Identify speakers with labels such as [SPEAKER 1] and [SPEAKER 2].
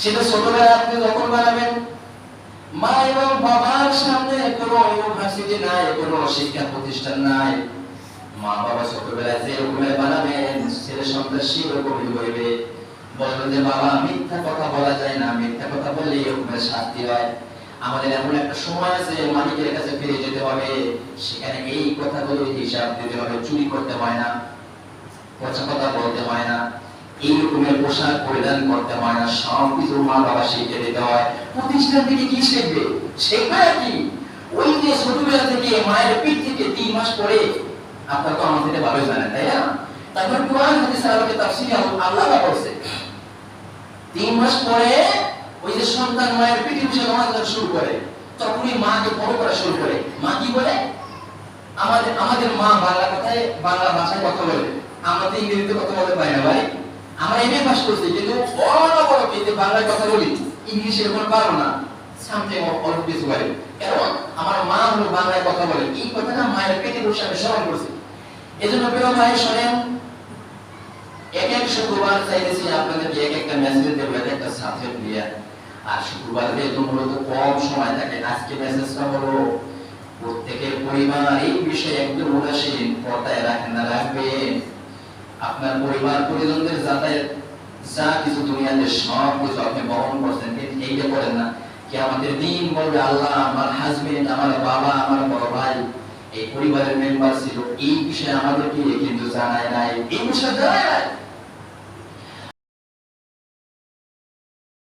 [SPEAKER 1] সেটা ছোটবেলায় আপনি যখন বানাবেন, মা এবং বাবার সামনে কোনো ইউনিভার্সিটি নাই, কোনো শিক্ষা প্রতিষ্ঠান নাই, মা বাবা ছোটবেলায় যে রকমের বানাবেন ছেলে সন্তান সেই রকমই হইবে। বলবেন যে বাবা মিথ্যা কথা বলা যায় না, মিথ্যা কথা বললে এরকমের শাস্তি হয়। আমাদের এমন একটা সময় আছে মালিকের কাছে ফিরে যেতে হবে, সেখানে এই কথাগুলো হিসাব দিতে হবে। চুরি করতে হয় না, পচা কথা বলতে হয় না, এই রকমের পোশাক পরিধান করতে হয় না, সব কিছু মা বাবা শিখে দিতে হয়। প্রতিষ্ঠান থেকে কি শিখবে? শেখবে কি ওই যে ছোটবেলা থেকে মায়ের পিঠ থেকে 3 মাস পরে, আপনারা তো আমার থেকে ভালোই জানেন তাই না? তারপর কোরআন হাদিস আলোকে তাফসীরে আল্লাহ বলছে 3 মাস পরে ওই যে সন্তান মায়ের পিঠে বসে নামাজ শুরু করে, তখনই মাকে বড় করা শুরু করে। মা কি বলে? আমাদের মা বাংলা কথায়, বাংলা ভাষায় কথা বলে, আমরা তো ইংরেজিতে কথা বলতে পারি না ভাই। আমরা এমএ পাস করছি কিন্তু অনবরত এই বাংলায় কথা বলি, ইংলিশে এখন পারো না, সামটাইম অল্প কিছু পারি। কারণ আমার মা হলো বাংলায় কথা বলে, এই কথাটা মায়ের পেটে বসে আমি স্মরণ করছি। এজন্য প্রিয় ভাই শোনেন, এক এক শুক্রবার চাইতেছি আপনাদেরকে এক একটা মেসেজ দেবো, এক একটা সাবজেক্ট দিয়ে। আর শুক্রবার যেহেতু মূলত কম সময় থাকে, আজকে মেসেজটা হলো প্রত্যেকের পরিবার এই বিষয়ে একদম উদাসীন, পর্দায় রাখেন না, রাখবেন। আপনার পরিবার পরিজনদের যাতায়াত যা কিছু দুনিয়াতে সব কিছু আপনি বহন করছেন, কিন্তু এইটা করেন না কি আমাদের দিন বলবে আল্লাহ আমার হাজবেন্ড, আমার বাবা, আমার বড় ভাই এই পরিবারের মেম্বার ছিল, এই বিষয়ে আমাদেরকে কিন্তু জানায় নাই, এই বিষয়ে জানায় নাই।